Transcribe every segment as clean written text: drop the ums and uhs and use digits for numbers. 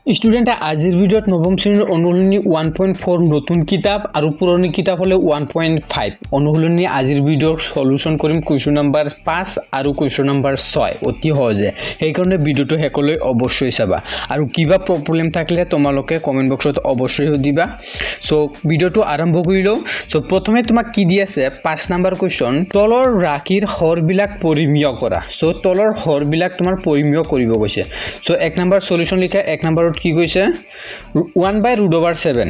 student আজিৰ ভিডিঅ'ত নৱম শ্ৰেণীৰ অনুশীলনী 1.4 নতুন কিতাপ আৰু পুৰণি কিতাপ হলে 1.5 অনুশীলনী আজিৰ ভিডিঅ'ৰ সলিউশন কৰিম কোৱেশ্চন নম্বৰ 5 আৰু কোৱেশ্চন নম্বৰ 6 অতি সহজে সেইকাৰণে ভিডিঅ'টো হেকলৈ অৱশ্যই চাবা আৰু কিবা প্ৰবলেম থাকিলে তোমালোকে কমেন্ট বক্সত অৱশ্যই দিবা সো ভিডিঅ'টো আৰম্ভ কৰিলো সো প্ৰথমে তোমাক কি দি আছে 5 নম্বৰ কোৱেশ্চন তলৰ ৰাশিৰ হৰবিলাক পৰিমেয় কৰা সো তলৰ হৰবিলাক তোমাৰ পৰিমেয় কৰিব কৈছে সো 1 নম্বৰ সলিউশন লিখা 1 নম্বৰ কি কৈছে 1/√7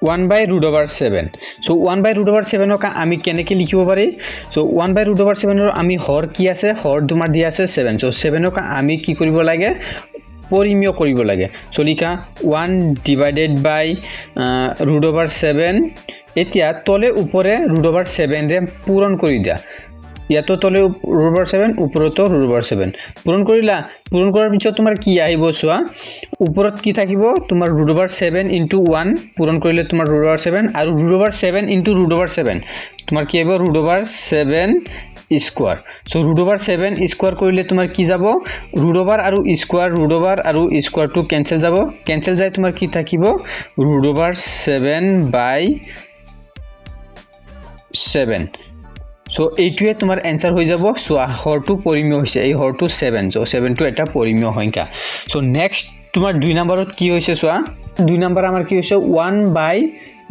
1/√7 সো 1/√7 কা আমি কেনেকৈ লিখিব পাৰি সো 1/√7 ৰ আমি হৰ কি আছে হৰ তোমাৰ দিয়া আছে 7 সো 7 কা আমি কি কৰিব লাগে পৰিমেয় কৰিব লাগে সো লিখা 1/√7 এতিয়া তলে উপৰে √7 ৰে পূৰণ কৰি দিয়া ইয়াতো তলে √7 উপৰতো √7 পূৰণ কৰিলা পূৰণ কৰাৰ পিছত তোমাৰ কি আহিব চোৱা উপৰত কি থাকিব তোমাৰ √7 * 1 পূৰণ কৰিলে তোমাৰ √7 আৰু √7 * √7 তোমাৰ কি আহিব √7 স্কয়াৰ সো √7 স্কয়াৰ কৰিলে তোমাৰ কি যাব √, আৰু স্কয়াৰ √, আৰু স্কয়াৰ টু কেনসেল যাব কেনসেল যায় তোমাৰ কি থাকিব √7/7 সো এইটোৱে তোমাৰ आंसर হৈ যাব সো হৰটো পৰিমেয় হৈছে এই হৰটো 7 সো 7 টো এটা পৰিমেয় সংখ্যা সো নেক্সট তোমাৰ 2 নম্বৰত কি হৈছে সোয়া 2 নম্বৰ আমাৰ কি হৈছে 1/√7 -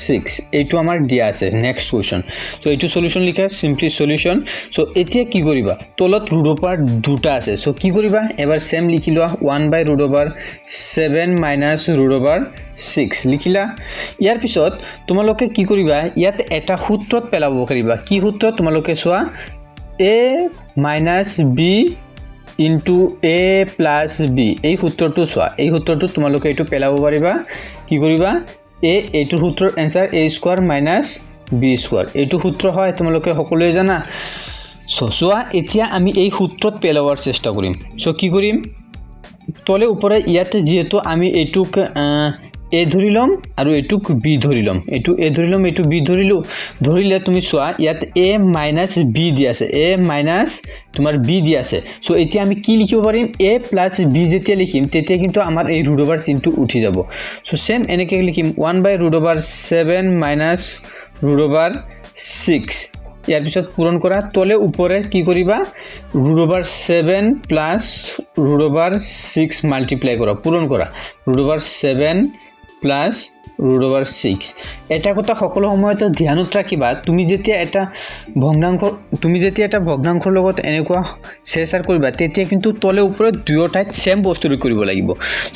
√6 এইটো আমাৰ দিয়া আছে নেক্সট কোৱেশ্চন সো এইটো সলিউশন লিখা সিম্পলি সলিউশন সো এতিয়া কি কৰিবা তলত √, দুটা আছে সো কি কৰিবা এবাৰ সেম লিখি লোৱা 1/√7 - √6 লিখিলা ইয়াৰ পিছত তোমালোকে কি কৰিবা ইয়াত এটা সূত্ৰত পেলাব কৰিবা কি সূত্ৰ তোমালোকে চোৱা a - b into a plus b এই সূত্ৰটো চোৱা এই সূত্ৰটো তোমালোকে এটো পেলাব পাৰিবা কি কৰিবা এইটো সূত্ৰৰ answer a square - b square এইটো সূত্ৰ হয় তোমালোকে সকলোৱে জানা সো চোৱা এতিয়া আমি এই সূত্ৰত পেলাৱাৰ চেষ্টা কৰিম সো কি কৰিম তলে উপৰে ইয়াতে যেহেতু আমি এটুক a ধৰিলম আৰু এটুক b ধৰিলম এটু a ধৰিলম এটু b ধৰিলো ধৰিলে তুমি চোৱা ইয়াত a - b দি আছে a - তোমাৰ b দি আছে সো এতিয়া আমি কি লিখিব পাৰিম a + b যেতিয়া লিখিম তেতিয়া কিন্তু আমাৰ এই √, চিনটো উঠি যাব সো সেম এনেকৈ লিখিম 1/√7 - √6 ইয়াৰ পিছত পূৰণ কৰা তলে উপৰে কি কৰিবা √7 + √6 মাল্টিপ্লাই কৰা পূৰণ কৰা √7 + √6 এটা কথা সকলো সময়তে ধ্যানত ৰাখিবা তুমি যেতিয়া এটা ভগ্নাংশৰ লগত এনেকুৱা শেয়াৰ কৰিবা তেতিয়া কিন্তু তলে উপৰে দুয়োটাত সেম বস্তুটো কৰিব লাগিব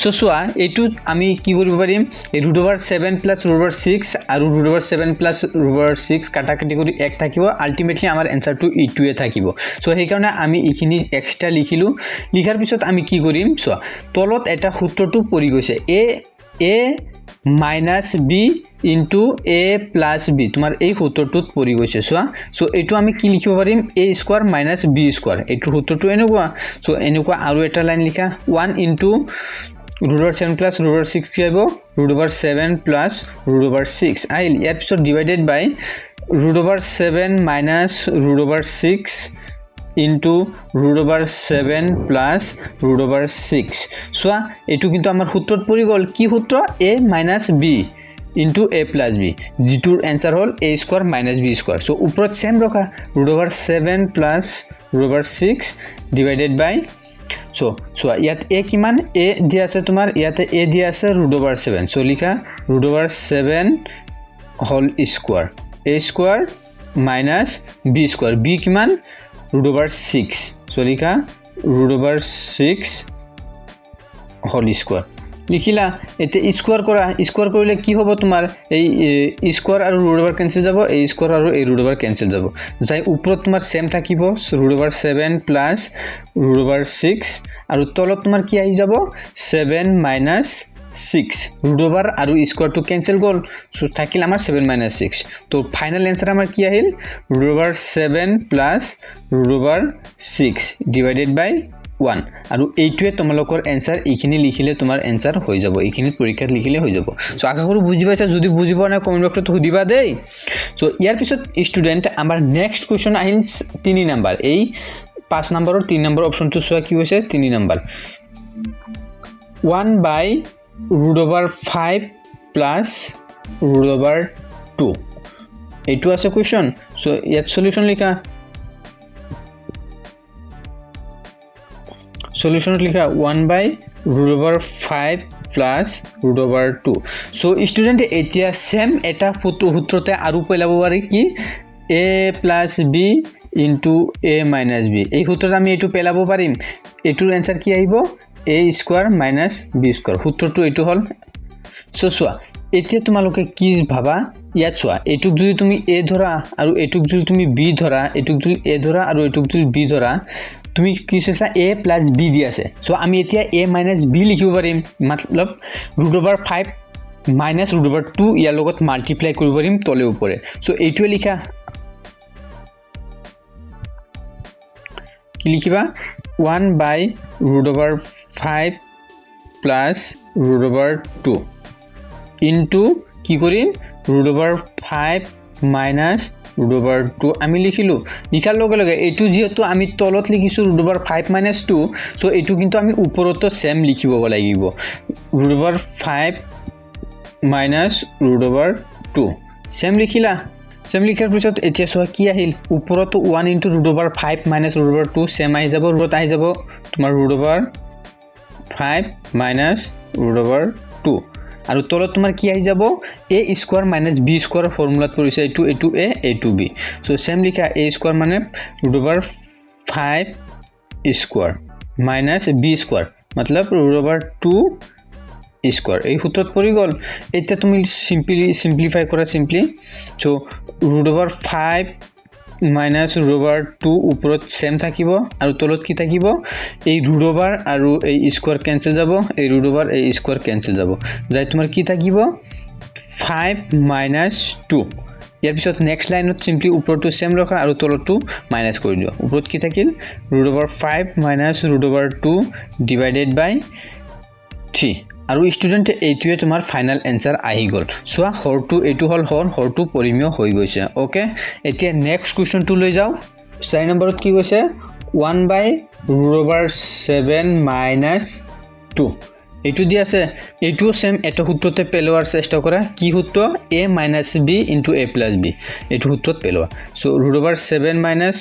সো চোৱা এইটো আমি কি কৰিব পাৰিম এই √7 + √6 আৰু √7 + √6 কাটাকাটি কৰি 1 থাকিব আলটিমেটলি আমাৰ आंसरটো ইটোৱে থাকিব সো সেই কাৰণে আমি ইখিনি এক্সট্ৰা লিখিলো লিখাৰ পিছত আমি কি কৰিম চোৱা তলত এটা সূত্ৰটো পৰি গৈছে a - b into a plus b তোমাৰ এই সূত্ৰটোত পৰি গৈছে চোৱা সো এটো আমি কি লিখিব পাৰিম a স্কয়াৰ - b স্কয়াৰ এটো সূত্ৰটো এনেকুৱা সো এনেকুৱা আৰু এটা লাইন লিখা 1 into √7 + √6 কি হ'ব √7 + √6 আহিল ইয়াৰ পিছত ডিভাইডেড বাই √7 - √6 into √7 plus √6 সোয়া এটু কিন্তু আমাৰ সূত্ৰত পৰি গল কি সূত্ৰ a - b into a plus b যেটোৰ आंसर হল a square - b square so উপৰত সেম ৰখা √7 plus √6 divided by সো ইয়াত a কিমান a দিয়া আছে তোমাৰ ইয়াতে a দিয়া আছে √7 সো লিখা √7 whole square a square - b square b কিমান √6 সো লিখা √6 হোল স্কয়াৰ লিখিলা এতে স্কয়াৰ কৰিলে কি হ'ব তোমাৰ এই স্কয়াৰ আৰু √, কেনসেল যাব এই স্কয়াৰ আৰু এই √, কেনসেল যাব যাই উপৰত তোমাৰ সেম থাকিব √7 + √6 আৰু তলত তোমাৰ কি আহি যাব 7 - 6 √, আৰু স্কয়াৰ টু কেনসেল গল সো থাকিল আমাৰ 7 - 6 তো ফাইনাল आंसर আমাৰ কি আহিল √7 + √6 ডিভাইডেড বাই 1 আৰু এইটোৱে তোমালোকৰ आंसर ইখিনি লিখিলে তোমাৰ आंसर হৈ যাব ইখিনি পৰীক্ষাত লিখিলে হৈ যাব সো আশা কৰো বুজি পাইছা যদি বুজি পোৱা নাই কমেন্ট বক্সত সুধিবা দেই সো ইয়াৰ পিছত ষ্টুডেন্ট আমাৰ নেক্সট কোৱেশ্চন আহিল 3 নম্বৰ এই 5 নম্বৰৰ 3 নম্বৰ অপচনটো চোৱা কি হৈছে 3 নম্বৰ 1/√5 plus √2 এইটো আছে কোৱেশ্চন সো ইয়াত সলিউশন লিখা সলিউশনত লিখা 1/√5 plus √2 সো স্টুডেন্টে এতিয়া সেম এটা সূত্ৰতে আৰু পেলাব পাৰি কি a plus b into a minus b এই সূত্ৰত আমি এটো পেলাব পাৰিম এটোৰ आंसर কি আহিব a square minus b square সূত্ৰটো এটো হল সো সোৱা এতিয়া তোমালোকে কি ভাবা ইয়াত সোৱা এটুক যদি তুমি a ধৰা আৰু এটুক যদি তুমি b ধৰা এটুক যদি a ধৰা আৰু এটুক যদি b ধৰা তুমি কি চাইছা a plus b দি আছে সো আমি এতিয়া a minus b লিখিব পাৰিম মতলব √5 minus √2 ইয়াৰ লগত মাল্টিপ্লাই কৰিব পাৰিম তলে ওপৰে সো এইটোৱে লিখা কি লিখিবা 1/√5 plus √2 into কি কৰিম √5 minus √2 আমি লিখিলো লিখাৰ লগে লগে এটো যেহেতু আমি তলত লিখিছো √5 minus 2 সো এটো কিন্তু আমি ওপৰতো সেম লিখিব লাগিব √5 minus √2 সেম লিখিলা সেম লিখাৰ পিছত এতিয়া সোৱা কি আহিল ওপৰতো 1 into √5 minus √2 সেম আহি যাব ৰুট আহি যাব তোমাৰ √5 minus √2 আৰু তলত তোমাৰ কি আহি যাব a square minus b square ফৰ্মুলাত পৰিছে এটো a এটো b সো সেম লিখা a square মানে √5 square minus b square मतलब √2 square এই সূত্ৰত পৰি গল এতিয়া তুমি সিম্পলিফাই কৰা সিম্পলি সো √5 minus √2 ওপৰত সেম থাকিব আৰু তলত কি থাকিব এই √, আৰু এই স্কয়াৰ কেনসেল যাব এই √, এই স্কয়াৰ কেনসেল যাব যাই তোমাৰ কি থাকিব 5 minus 2 ইয়াৰ পিছত নেক্সট লাইনত সিম্পলি ওপৰটো সেম ৰখা আৰু তলটো মাইনাস কৰি দিও ওপৰত কি থাকিল √5 minus √2 ডিভাইডেড বাই 3 আৰু স্টুডেন্ট এইটোৱে তোমাৰ ফাইনাল आंसर আহি গল সোৱা হৰটো এটো হল হৰটো পৰিমিয় হৈ গৈছে ওকে এতিয়া নেক্সট কোৱেশ্চনটো লৈ যাও 4 নম্বৰত কি কৈছে 1/√7 minus 2 এটো দি আছে এটো সেম এটা সূত্ৰতে পেলোৱাৰ চেষ্টা কৰা কি সূত্ৰ a minus b into a plus b এটো সূত্ৰত পেলোৱা সো √7 minus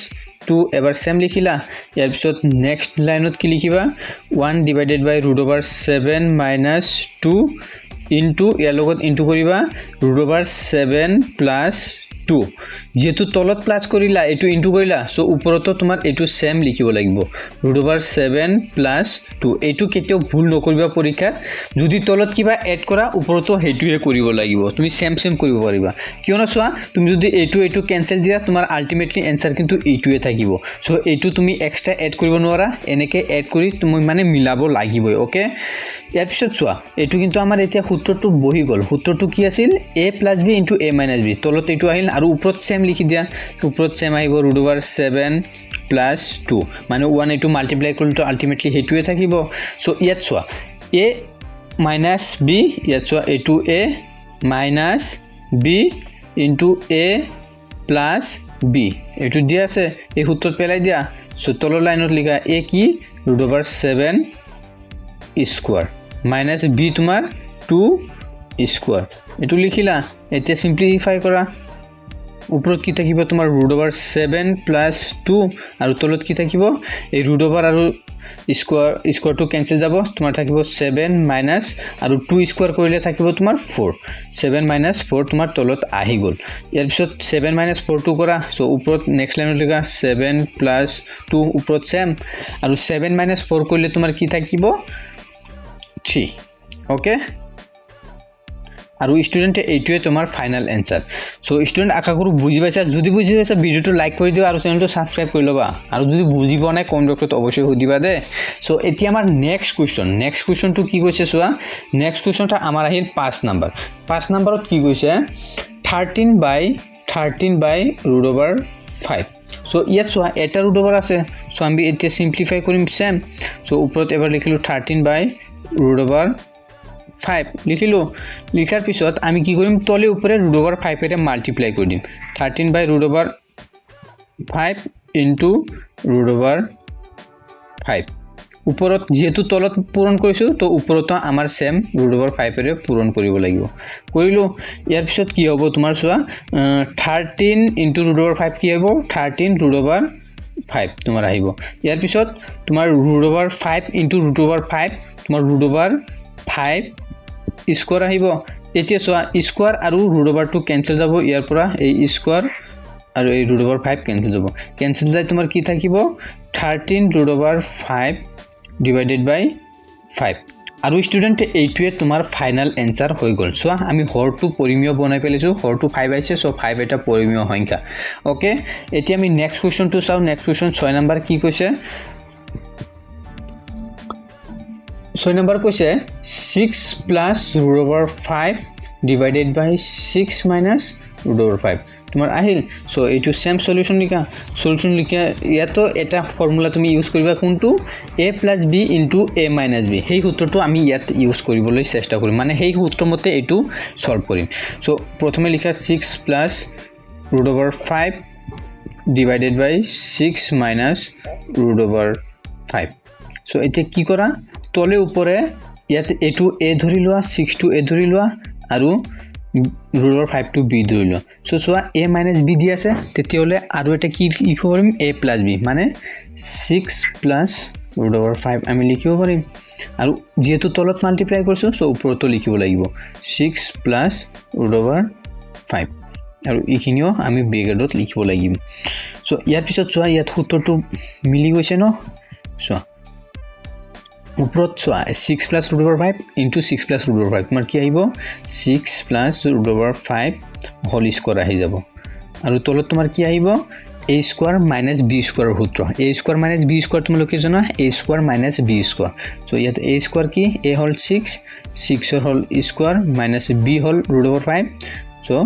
2 এবাৰ সেম লিখিলা ইয়াৰ পিছত নেক্সট লাইনত কি লিখিবা 1 ডিভাইডেড বাই √7 minus 2 into ইয়াৰ লগত ইনটু কৰিবা √7 plus 2 যেহেতু তলত প্লাস কৰিলা এটো ইনটু কৰিলা সো ওপৰতো তোমাৰ এটো সেম লিখিব লাগিব √7 plus 2 এটো কেতিয়াও ভুল নকৰিবা পৰীক্ষা যদি তলত কিবা এড কৰা ওপৰতো হেতুৱে কৰিব লাগিব তুমি সেম কৰিব পাৰিবা কিয়নো সোৱা তুমি যদি এটো ক্যান্সেল দিয়া তোমাৰ আলটিমেটলি आंसर কিন্তু এইটোৱে থাকিব সো এটো তুমি এক্সট্ৰা এড কৰিব নোৱাৰা এনেকে এড কৰি তুমি মানে মিলাব লাগিবই ওকে ইয়াৰ পিছত সোৱা এটো কিন্তু আমাৰ এতিয়া সূত্ৰটো বহি গল সূত্ৰটো কি আছিল a plus b into a minus b তলত এটো আহিল আৰু ওপৰত সেম লিখি দিয়া ওপৰত সেম আহিব √7 plus 2 মানে 1 এটো মাল্টিপ্লাই কৰিলে তো আলটিমেটলি হেতুৱে থাকিব সো ইয়াত সোৱা a minus b ইয়াত সোৱা এটো a minus b into a plus b এটো দিয়া আছে এই সূত্ৰত পেলাই দিয়া সো তলৰ লাইনত লিখা a কি √7 স্কয়াৰ minus b তোমাৰ 2 স্কয়াৰ এটো লিখিলা এতিয়া সিম্পলিফাই কৰা ওপৰত কি থাকিব তোমাৰ √7 plus 2 আৰু তলত কি থাকিব এই √, আৰু স্কয়াৰটো কেনসেল যাব তোমাৰ থাকিব 7 minus আৰু 2 স্কয়াৰ কৰিলে থাকিব তোমাৰ 4 7 minus 4 তোমাৰ তলত আহি গল ইয়াৰ পিছত 7 minus 4 টো কৰা সো ওপৰত নেক্সট লাইনত লিখা 7 plus 2 ওপৰত সেম আৰু 7 minus 4 কৰিলে তোমাৰ কি থাকিব 3 ওকে আৰু স্টুডেন্ট এইটোৱে তোমাৰ ফাইনাল आंसर সো স্টুডেন্ট আশা কৰো বুজি পাইছা যদি বুজি পাইছা ভিডিওটো লাইক কৰি দিও আৰু চেনেলটো সাবস্ক্ৰাইব কৰি লবা আৰু যদি বুজি পোৱা নাই কমেন্ট বক্সত অৱশ্যই সুধিবা দে সো এতিয়া আমাৰ নেক্সট কোৱেশ্চনটো কি কৈছে সোৱা নেক্সট কোৱেশ্চনটা আমাৰ আহিল 5 নম্বৰত কি কৈছে 13/√5 সো ইয়াত সোৱা এটা √, আছে সো আমি এতিয়া সিম্পলিফাই কৰিম সেম সো ওপৰত এবাৰ লিখিলো 13/√5 লিখিলো লিখাৰ পিছত আমি কি কৰিম তলে উপৰে √5 এৰে মাল্টিপ্লাই কৰি দিম 13/√5 into 5 ওপৰত যেহেতু তলত পূৰণ কৰিছো তো ওপৰত আমাৰ সেম √5 এৰে পূৰণ কৰিব লাগিব কৰিলো ইয়াৰ পিছত কি হ'ব তোমাৰ চোৱা 13 * √5 কি হ'ব 13 √5 তোমাৰ আহিব ইয়াৰ পিছত তোমাৰ √5 * √5 তোমাৰ √5 স্কয়াৰ আহিব এতিয়া চোৱা স্কয়াৰ আৰু √2 কেনসেল যাব ইয়াৰ পৰা এই স্কয়াৰ আৰু এই √5 কেনসেল যাব কেনসেল যায় তোমাৰ কি থাকিব 13 √5 divided by 5 আৰু স্টুডেন্ট এইটোৱে তোমাৰ ফাইনাল এনসাৰ হৈ গল সো আমি হৰটো পৰিমেয় বনাই পেলাইছো হৰটো 5 আইছে সো 5 এটা পৰিমেয় সংখ্যা ওকে এতিয়া আমি নেক্সট কোৱেশ্চনটো চাও নেক্সট কোৱেশ্চন 6 নম্বৰ কি কৈছে 6 নম্বৰ কৈছে 6 plus √5 divided by 6 minus √5 তোমার আহিল সো এইটো সেম সলিউশন লিখা ইয়াতো এটা ফর্মুলা তুমি ইউজ কৰিবা কোনটো a + b * a - b সেই সূত্ৰটো আমি ইয়াত ইউজ কৰিবলৈ চেষ্টা কৰিম মানে সেই সূত্ৰ মতে এইটো সলভ কৰিম সো প্ৰথমে লিখা 6 plus √5 divided by 6 minus √5 so এতিয়া কি কৰা তলে উপৰে ইয়াত এটো a ধৰি লোৱা 6 টো a ধৰি লোৱা আৰু √5 টো b ধৰি লোৱা সো সোয়া a - b দি আছে তেতিয়ালে আৰু এটা কি লিখিব পাৰিম a + b মানে 6 plus √5 আমি লিখিব পাৰিম আৰু যেহেতু তলত মাল্টিপ্লাই কৰিছো সো ওপৰতো লিখিব লাগিব 6 plus √5 আৰু ইখিনিও আমি ব্ৰেকেটত লিখিব লাগিব সো ইয়াৰ পিছত সোয়া ইয়াত সূত্ৰটো মিলি গৈছে ন সোয়া উপৰত সোয়া 6 plus √5 into 6 plus √5 তোমাৰ কি আহিব 6 plus √5 হোল স্কয়াৰ আহি যাব আৰু তলত তোমাৰ কি আহিব a square minus b square সূত্ৰ a square minus b square তোমালোকে জানা a square minus b square so ইয়াত a স্কয়ার কি a whole 6 whole square minus b whole √5 so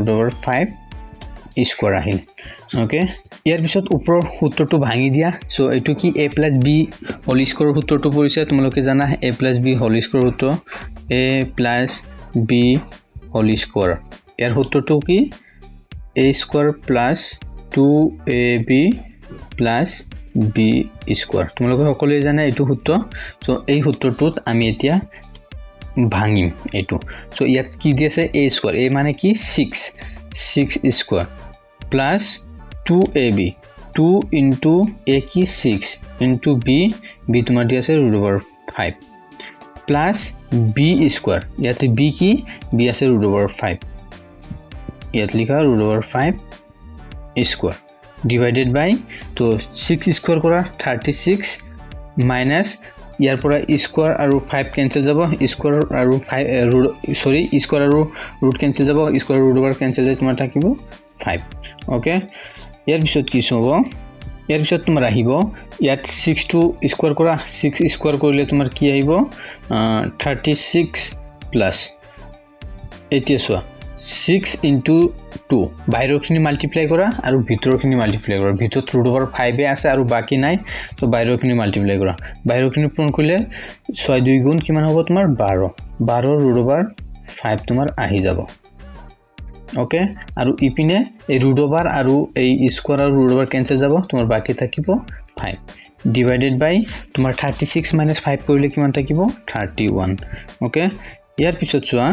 √5 square আহিল ওকে ইয়াৰ পিছত ওপৰৰ সূত্ৰটো ভাঙি দিয়া সো এটো কি a + b হোল স্কয়াৰ সূত্ৰটো পৰিছে তোমালোকে জানা a + b হোল স্কয়াৰ সূত্ৰ a + b হোল স্কয়াৰ ইয়াৰ সূত্ৰটো কি a square + 2ab + b square তোমালোকে সকলোৱে জানা এটো সূত্ৰ সো এই সূত্ৰটোত আমি এতিয়া ভাঙিম এটো সো ইয়াত কি দি আছে a স্কয়াৰ a মানে কি 6 square plus 2ab 2 into a কি 6 into b তোমার দি আছে √5 plus b স্কয়ার ইয়াতে b কি b আছে √5 ইয়াত লিখা √5 স্কয়ার divided by তো 6 স্কয়ার কৰা 36 minus ইয়াৰ পৰা স্কয়াৰ আৰু 5 কেনসেল যাব স্কয়াৰ আৰু 5 সৰি স্কয়াৰ আৰু ৰুট কেনসেল যাব স্কয়াৰ √5 কেনসেল যায় তোমাৰ থাকিব 5 ওকে ইয়াৰ পিছত কি হ'ব ইয়াৰ পিছত তোমাৰ আহিব ইয়াত 6 টো স্কয়াৰ কৰা 6 স্কয়াৰ কৰিলে তোমাৰ কি আহিব 36 প্লাস এতিয়া চোৱা 6 into 2 বাহিৰৰখিনি মাল্টিপ্লাই কৰা আৰু ভিতৰৰখিনি মাল্টিপ্লাই কৰা ভিতৰত √5 আছে আৰু বাকি নাই তো বাহিৰৰখিনি মাল্টিপ্লাই কৰা বাহিৰৰখিনি পূৰণ কৰিলে 6 2 গুণ কিমান হ'ব তোমাৰ 12 √5 তোমাৰ আহি যাব ওকে আৰু ইপিনে এই √5 আৰু এই স্কয়াৰ আৰু √5 কেনসেল যাব তোমাৰ বাকি থাকিব 5 ডিভাইডেড বাই তোমাৰ 36 - 5 কৰিলে কিমান থাকিব 31 ওকে ইয়াৰ পিছত চোৱা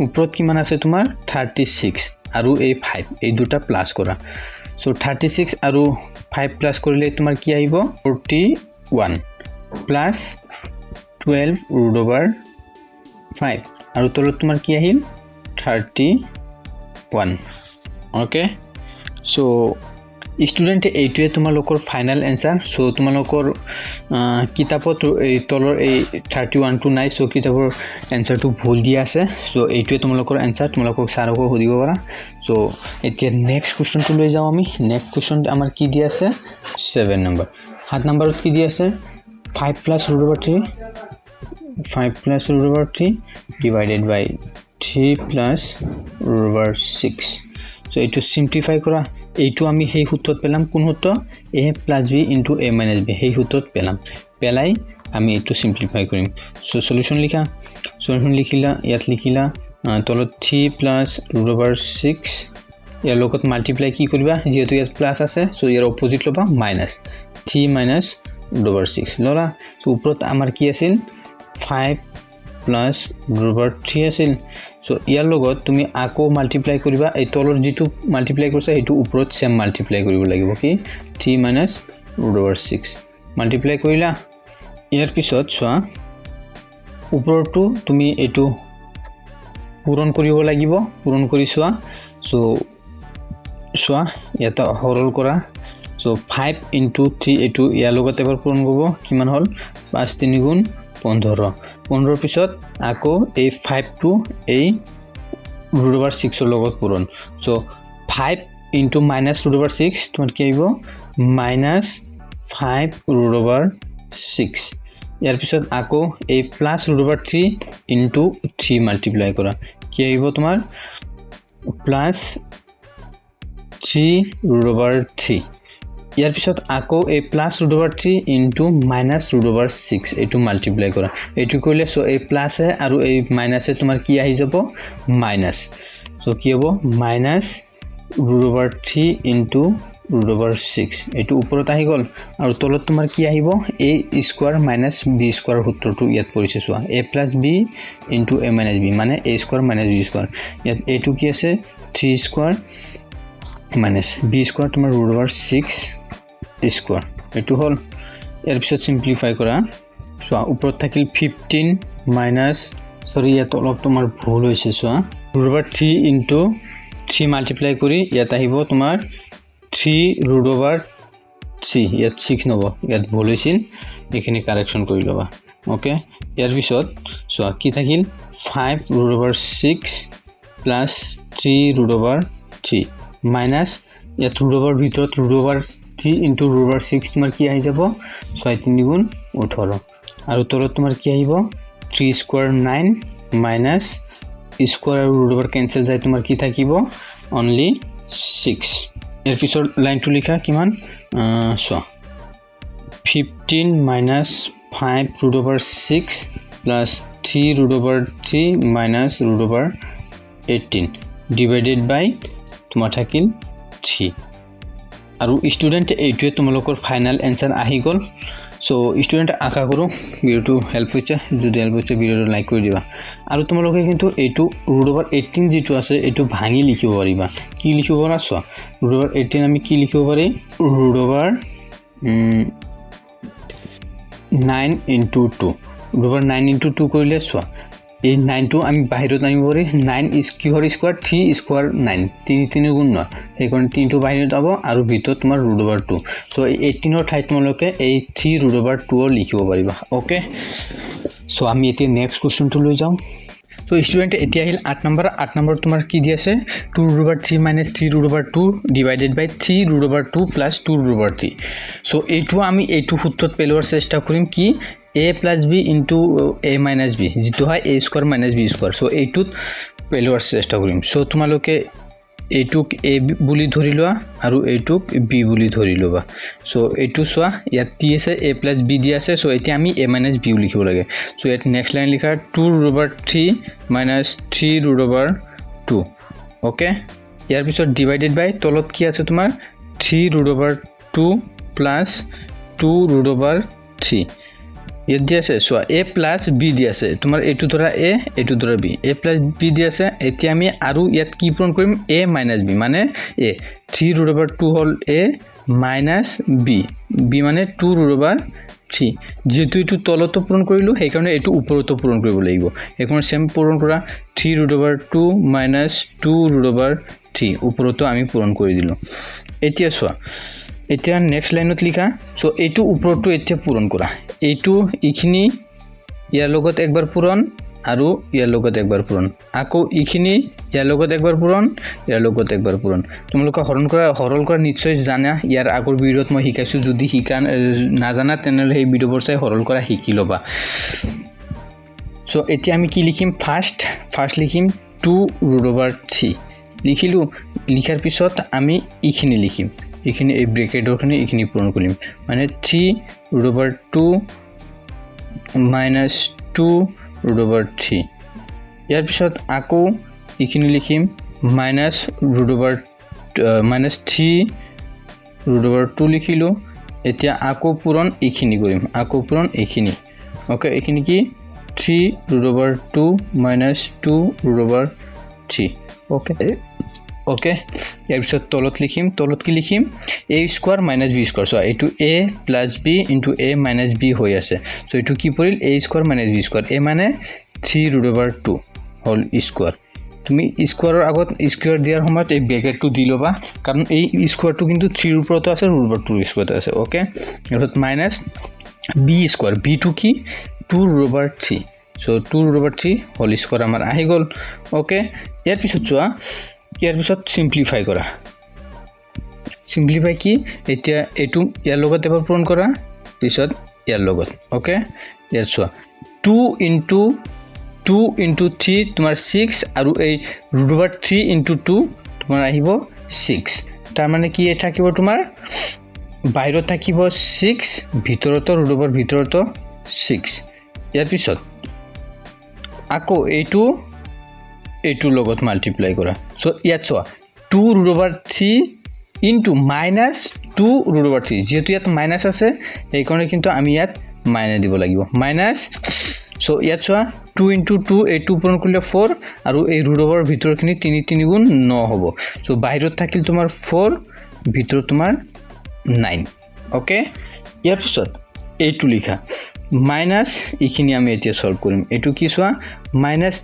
উপৰত কিমান আছে তোমাৰ 36 আৰু এই 5 এই দুটা প্লাস কৰা সো 36 আৰু 5 প্লাস কৰিলে তোমাৰ কি আহিব 41 প্লাস 12 √5 আৰু তলত তোমাৰ কি আহিল 31 ওকে সো স্টুডেন্ট এইটোৱে তোমালোকৰ ফাইনাল এনসাৰ সো তোমালোকৰ কিতাপত এই তলৰ এই 31 টো নাই সো কিতাপৰ এনসাৰটো ভুল দিয়া আছে সো এইটোৱে তোমালোকৰ এনসাৰ তোমালোকক সাৰক সুধিব পাৰা সো এতিয়া নেক্সট কোৱেশ্চনটো লৈ যাও আমি নেক্সট কোৱেশ্চন আমাৰ কি দিয়া আছে 7 নম্বৰ 7 নম্বৰত কি দিয়া আছে 5 plus √3 5 plus √3 divided by 3 plus √6 so এইটো সিম্পলিফাই কৰা এইটো আমি সেই সূত্ৰত পেলাম কোন সূত্ৰ a + b into a - b সেই সূত্ৰত পেলাই আমি এইটো সিম্পলিফাই কৰিম সো সলিউশন লিখিলা ইয়াত লিখিলা তলত 3 plus √6 ইয়াৰ লগত মাল্টিপ্লাই কি কৰিবা যেহেতু ইয়াত প্লাস আছে সো ইয়াৰ অপোজিট লবা মাইনাস 3 minus ৰুট অভাৰ 6 ললা সো ওপৰত আমাৰ কি আছিল 5 প্লাস ৰুট অভাৰ 3 আছিল সো ইয়াৰ লগত তুমি আকৌ মাল্টিপ্লাই কৰিবা এই তলৰ যেটো মাল্টিপ্লাই কৰিছা এটো ওপৰত সেম মাল্টিপ্লাই কৰিব লাগিব কি 3 minus ৰুট অভাৰ 6 মাল্টিপ্লাই কৰিলা ইয়াৰ পিছত চোৱা ওপৰটো তুমি এটো পূৰণ কৰিব লাগিব পূৰণ কৰি চোৱা সো চোৱা এটা হৰল কৰা সো 5 into 3 এটো ইয়াৰ লগত এবাৰ পূৰণ কৰিব কিমান হল 5 3 গুণ 15 15 পিছত আকৌ এই 5 টো এই ৰুট অভাৰ 6 ৰ লগত পূৰণ so 5 into minus root over 6 তোমাৰ কি আহিব minus 5 ৰুট অভাৰ 6 ইয়াৰ পিছত আকৌ এই plus root over 3 into 3 multiply কৰা কি আহিব তোমাৰ প্লাস 3 ৰুট অভাৰ 3 ইয়াৰ পিছত আকৌ এই plus root over 3 into minus root over 6 এটো মাল্টিপ্লাই কৰা এটো কৰিলে সো এই প্লাসে আৰু এই মাইনাসে তোমাৰ কি আহি যাব মাইনাস সো কি হ'ব minus root over 3 into root over 6 এটো ওপৰত আহি গল আৰু তলত তোমাৰ কি আহিব a square minus b square সূত্ৰটো ইয়াত পৰিছে চোৱা a plus b into a minus b মানে a square minus b square ইয়াত এটো কি আছে 3 স্কয়াৰ মাইনাস b স্কয়াৰ তোমাৰ ৰুট অভাৰ 6 স্কয়াৰ এটো হল ইয়াৰ পিছত সিম্পলিফাই কৰা চোৱা ওপৰত থাকিল 15 মাইনাস সৰি ইয়াত অলপ তোমাৰ ভুল হৈছে চোৱা ৰুট অভাৰ 3 into 3 মাল্টিপ্লাই কৰি ইয়াত আহিব তোমাৰ 3 ৰুট অভাৰ 3 ইয়াত 6 নব ইয়াত ভুল হৈছিল এখিনি কাৰেকচন কৰি লবা ওকে ইয়াৰ পিছত সো কি থাকিল 5 root over 6 plus 3 root over 3 minus ইয়াত ৰুট অভাৰ ভিতৰত root over 3 into root over 6 তোমাৰ কি আহি যাব 6 3 গুণ 18 আৰু তলত তোমাৰ কি আহিব 3 স্কয়াৰ 9 মাইনাস স্কয়াৰ আৰু ৰুট অভাৰ কেনসেল যায় তোমাৰ কি থাকিব অনলি 6 এৰ পিছৰ লাইনটো লিখা কিমান so 15 minus 5 root over 6 plus 3 root over 3 minus root over 18 divided by তোমাৰ থাকিল 3 আৰু স্টুডেন্ট এইটোৱে তোমালোকৰ ফাইনাল आंसर আহি গল সো স্টুডেন্ট আশা কৰো ভিডিওটো হেল্প হৈছে যদি হেল্প হৈছে ভিডিওটো লাইক কৰি দিবা আৰু তোমালোকে কিন্তু এইটো ৰুট ওভাৰ 18 যেটো আছে এটো ভাঙি লিখিব পাৰিবা কি লিখিব না সো ৰুট ওভাৰ 18 আমি কি লিখিব পাৰি root over 9 into 2 root over 9 into 2 কৰিলে সো এই 9 টো আমি বাহিৰত আনিব পাৰি 9 is কিহৰ স্কয়াৰ 3 স্কয়াৰ 9 3 3 গুণ 9 এইখন 3 টো বাহিৰত যাব আৰু ভিতৰত তোমাৰ ৰুট ওভাৰ 2 সো 18 ৰ ঠাইত তোমালোকে এই 3 ৰুট ওভাৰ 2 লিখিব পাৰিবা ওকে সো আমি এতিয়া নেক্সট কোৱেশ্চনটো লৈ যাম সো স্টুডেন্ট এতিয়া আহিল 8 নম্বৰ তোমাৰ কি দি আছে 2 root over 3 minus 3 root over 2 divided by 3 root over 2 plus 2 root over 3 so এইটো আমি এইটো সূত্ৰত পেলোৱাৰ চেষ্টা কৰিম কি a plus b into a minus b যেটো হয় a square minus b square so এইটোত পেলোৱাৰ চেষ্টা কৰিম সো তোমালোকে এইটুক a বুলি ধৰি লোৱা আৰু এইটুক b বুলি ধৰি লবা সো এইটো সোৱা ইয়াত টি আছে a plus b দি আছে সো এতিয়া আমি a minus b লিখিব লাগে সো ইয়াত নেক্সট লাইন লিখা 2 root over 3 minus 3 root over 2 okay ইয়াৰ পিছত ডিভাইডেড বাই তলত কি আছে তোমাৰ 3 root over 2 plus 2 root over 3 ইয়াত দি আছে সো a plus b দি আছে তোমাৰ এটো ধৰা a এটো ধৰা b a plus b দি আছে এতিয়া আমি আৰু ইয়াত কি পূৰণ কৰিম a minus b মানে a 3 root over 2 hall a minus b b মানে 2 root over 3 যেটো এটো তলতো পূৰণ কৰিলো সেই কাৰণে এটো ওপৰতো পূৰণ কৰিব লাগিব এখন সেম পূৰণ কৰা 3 root over 2 minus 2 root over 3 ওপৰতো আমি পূৰণ কৰি দিলো এতিয়া সোৱা এতিয়া নেক্সট লাইনত লিখা সো এটো ওপৰটো এতিয়া পূৰণ কৰা এটো ইখিনি ইয়াৰ লগত একবাৰ পূৰণ আৰু ইয়াৰ লগত একবাৰ পূৰণ আকৌ ইখিনি ইয়াৰ লগত একবাৰ পূৰণ ইয়াৰ লগত একবাৰ পূৰণ তোমালোকে হৰল কৰা নিশ্চয় জানা ইয়াৰ আগৰ ভিডিওত মই শিকাইছো যদি শিকা না জানা তেনেহলে এই ভিডিওবোৰ চাই হৰল কৰা শিকি লবা সো এতিয়া আমি কি লিখিম ফাৰ্স্ট লিখিম 2 root over 3 লিখিলো লিখাৰ পিছত আমি ইখিনি লিখিম ইখিনি এই ব্ৰেকেটৰখিনি ইখিনি পূৰণ কৰিম মানে 3 root over 2 minus 2 root over 3 ইয়াৰ পিছত আকৌ ইখিনি লিখিম minus root over minus 3 root over 2 লিখিলো এতিয়া আকৌ পূৰণ এইখিনি কৰিম আকৌ পূৰণ এইখিনি ওকে এইখিনি কি 3 root over 2 minus 2 root over 3 okay okay ইয়াৰ পিছত তলত লিখিম তলত কি লিখিম a square minus b square so এটো a plus b into a minus b হৈ আছে সো এটো কি পৰিল a square minus b square a মানে 3 root over 2 whole square তুমি স্কয়াৰৰ আগত স্কয়াৰ দিয়াৰ সময়ত এই ব্ৰেকেটটো দি লবা কাৰণ এই স্কয়াৰটো কিন্তু 3 ৰ ওপৰত আছে ৰুট ওভাৰ 2 স্কয়াৰ আছে ওকে এত minus b square b two কি 2 root over 3 so 2 root over 3 whole square আমাৰ আহি গল ওকে ইয়াৰ পিছত চোৱা ইয়াৰ পিছত সিম্পলিফাই কৰা সিম্পলিফাই কি এতিয়া এটু ইয়াৰ লগত এবাৰ পূৰণ কৰা পিছত ইয়াৰ লগত ওকে ইয়াৰ চোৱা 2 into 2 into 3 তোমাৰ 6 আৰু এই root over 3 into 2 তোমাৰ আহিব 6 তাৰ মানে কি এটা থাকিব তোমাৰ বাইৰত থাকিব 6 ভিতৰতো root over ভিতৰতো 6 ইয়াৰ পিছত আকৌ এইটো লগত মাল্টিপ্লাই কৰা সো ইয়াত চোৱা 2 root over 3 into minus 2 root over 3 যেহেতু ইয়াত মাইনাস আছে এই কাৰণে কিন্তু আমি ইয়াত মাইনাস দিব লাগিব মাইনাস সো ইয়াত চোৱা 2 into 2 a2 পূৰণ কৰিলে 4 আৰু এই ৰুট ওভাৰ ভিতৰখিনি 3 গুণ 9 হ'ব সো বাহিৰত থাকিল তোমাৰ 4 ভিতৰ তোমাৰ 9 ওকে ইয়াৰ পিছত a2 লিখা মাইনাস ইখিনি আমি এতিয়া সলভ কৰিম এটো কি চোৱা মাইনাস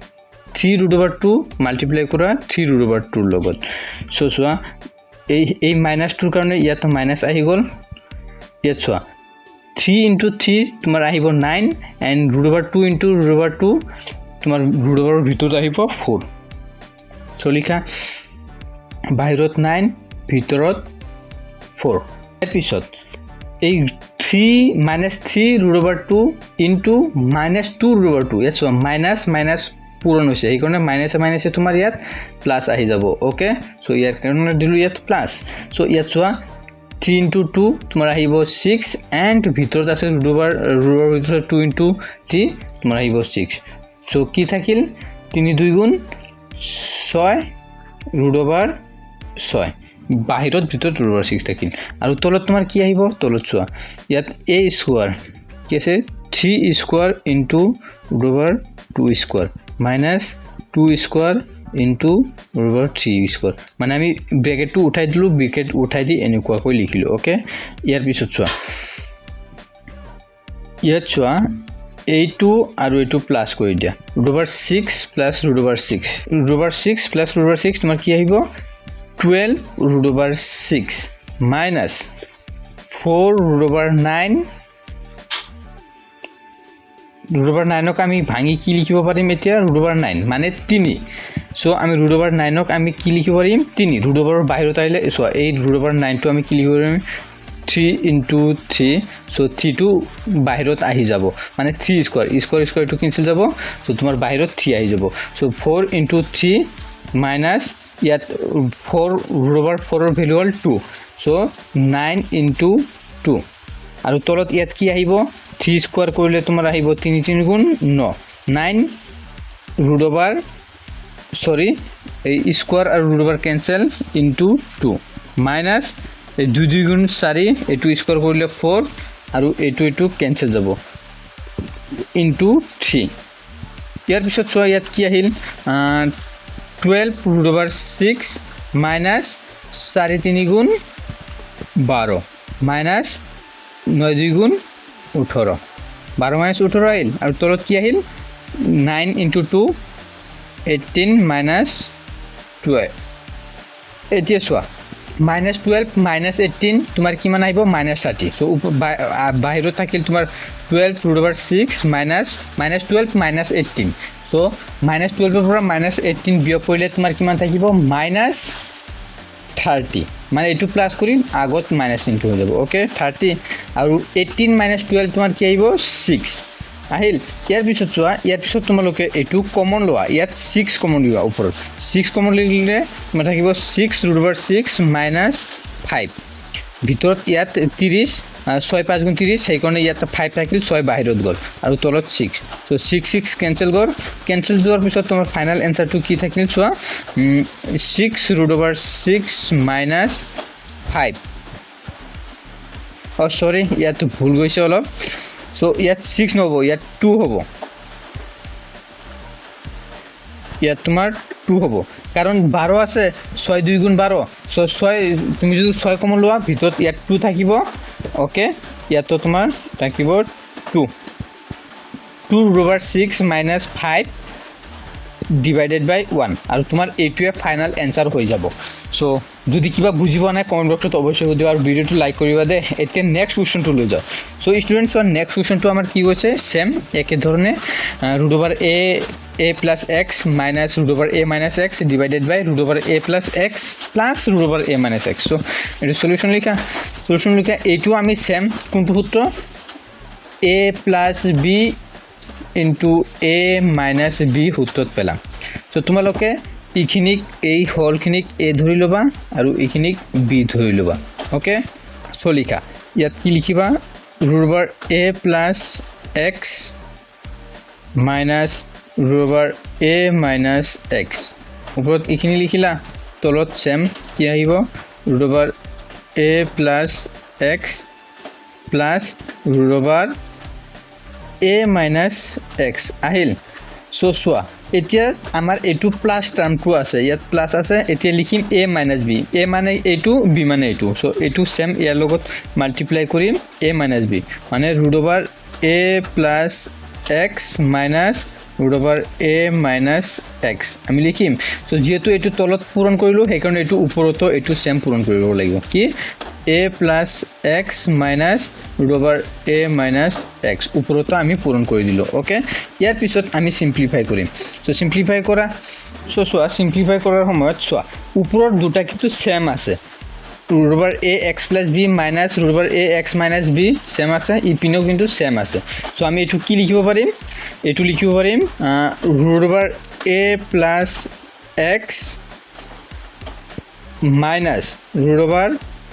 3 root over 2 মাল্টিপ্লাই কৰা 3 root over 2 লগত সো চোৱা এই মাইনাস 2 কাৰণে ইয়াত মাইনাস আহি গল ইয়াত চোৱা 3 into 3 তোমার আহিব 9 and root over 2 into root over 2 তোমার root over ভিতর আহিব 4 সো লিখা বাহিৰত 9 ভিতৰত 4 এর পিছত এই 3 minus 3 root over 2 into minus 2 root over 2 so minus পূৰণ হৈছে এই কাৰণে মাইনাসে তোমাৰ ইয়াত প্লাস আহি যাব ওকে সো ইয়াৰ কাৰণে দিলু ইয়াত প্লাস সো ইয়াত চোৱা 3 into 2 তোমাৰ আহিব 6 and ভিতৰত আছে root over ভিতৰত 2 into 3 তোমার আহিব 6 সো কি থাকিল 3 2 গুণ 6 root over 6 বাহিৰত ভিতৰত root over 6 থাকিল আৰু তলত তোমাৰ কি আহিব তলত চোৱা ইয়াত a স্কয়াৰ কি আছে 3 square into root over 2 square minus 2 square into root over 3 square মানে আমি ব্ৰ্যাকেট টু উঠাই দিলু ব্ৰ্যাকেট উঠাই দি এনেকুৱা কৈ লিখিলো ওকে ইয়াৰ পিছত চোৱা ইয়াত চোৱা এইটো আৰু এইটো প্লাস কৰি দিয়া root over 6 plus root over 6 root over 6 plus root over 6 তোমাৰ কি আহিব 12 root over 6 minus 4 root over 9 root over 9 ক আমি ভাঙি কি লিখিব পাৰিম এতিয়া root over 9 মানে 3 সো আমি root over 9 ক আমি কি লিখিব পাৰিম 3 root over বাহিৰত আহিলে সো এই root over 9 টো আমি কি লিখিব পাৰিম 3 into 3 সো 3 টো বাহিৰত আহি যাব মানে 3 স্কয়াৰ টো কেনসেল যাব সো তোমাৰ বাহিৰত 3 আহি যাব সো 4 into 3 minus ইয়াত 4 root over 4 ৰ ভ্যালু হল 2 সো 9 into 2 আৰু তলত ইয়াত কি আহিব 3 স্কয়াৰ কৰিলে তোমাৰ আহিব 3 গুণ 9 9 root over sorry এই স্কয়ার আর root over cancel into 2 minus এই 2 গুণ 4 এটু স্কয়ার কৰিলে 4 আৰু এটু cancel যাব into 3 ইয়াৰ পিছত চোৱা ইয়াত কি আহিল 12 root over 6 minus 4 গুণ 12 minus 9 গুণ 18 12 minus 18 আহিল আৰু তলত কি আহিল 9 into 2 18 minus 12 এতিয়া চোৱা minus 12 minus 18 তোমাৰ কিমান আহিব minus 30 সো বাহিৰত থাকিল তোমাৰ 12 root over 6 minus 12 minus 18 so minus 12 ৰ পৰা minus 18 বিয়োগ কৰিলে তোমাৰ কিমান থাকিব minus 30 মানে এটু প্লাস কৰিম আগত minus into হৈ যাব ওকে 30 আৰু 18 minus 12 তোমাৰ কি আহিব 6 আহিল ইয়াৰ পিছত চোৱা ইয়াৰ পিছত তোমালোকে এটু কমন লোৱা ইয়াত 6 কমন লোৱা ওপৰত 6 কমন লিলে তোমাৰ থাকিব 6 root over 6 minus 5 ভিতৰত ইয়াত 30 6 5 গুণ 30 সেই কাৰণে ইয়াত 5 থাকিল 6 বাহিৰত গল আৰু তলত 6 সো 6 কেনসেল যোৱাৰ পিছত তোমাৰ ফাইনাল এনসাৰটো কি থাকিল চোৱা 6 root over 6 minus 5 সৰি ইয়াত ভুল গৈছে অলপ সো ইয়াত 6 নহব ইয়াত 2 হ'ব ইয়াত তোমাৰ 2 হ'ব কাৰণ 12 আছে 6 2 গুণ 12 সো 6 তুমি যদি 6 কমন লোৱা ভিতৰত ইয়াত 2 থাকিব ওকে ইয়াত তো তোমাৰ থাকিব 2 2/6 - 5 divided by 1 আৰু তোমাৰ এইটোৱে ফাইনাল এনসাৰ হৈ যাব সো যদি কিবা বুজিব নাই কমেন্ট বক্সত অবশ্যই দিবা আৰু ভিডিওটো লাইক কৰিবা দে এতিয়া নেক্সট কোৱেশ্চনটো লৈ যাও সো স্টুডেন্টস ওয়ান নেক্সট কোৱেশ্চনটো আমাৰ কি হৈছে সেম একে ধৰণে √a + x minus √a minus x divided by √a plus x plus √a minus x so এটো সলিউশন লিখা এইটো আমি সেম কোনটো সূত্র a plus b into a minus b সূত্ৰত পেলাম সো তোমালোকে ইখিনিক এই হলখিনিক a ধৰি লবা আৰু ইখিনিক b ধৰি লবা ওকে সো লিখা ইয়াত কি লিখিবা √a plus x minus √a minus x ওপৰত ইখিনি লিখিলা তলত সেম কি আহিব √a plus x plus √a minus x আহিল সো সোয়া এতিয়া আমাৰ এটো প্লাস টার্মটো আছে ইয়াত প্লাস আছে এতিয়া লিখিম a minus b a মানে এটো b মানে এটো সো এটো সেম ইয়াৰ লগত মাল্টিপ্লাই কৰিম a minus b মানে √a plus x minus √a minus x আমি লিখিম সো যেহেতু এটো তলত পূৰণ কৰিলো সেই কাৰণে এটো ওপৰতো এটো সেম পূৰণ কৰিব লাগিব কি a plus x minus √a minus x ওপৰতো আমি পূৰণ কৰি দিলো ওকে ইয়াৰ পিছত আমি সিম্পলিফাই কৰিম সো সিম্পলিফাই কৰা সো সোয়া সিম্পলিফাই কৰাৰ সময়ত সোয়া ওপৰৰ দুটা কিন্তু সেম আছে √ax plus b minus √ax minus b same আছে ইপিনেও কিন্তু সেম আছে সো আমি এটো কি লিখিব পাৰিম এটো লিখিব পাৰিম √a plus x minus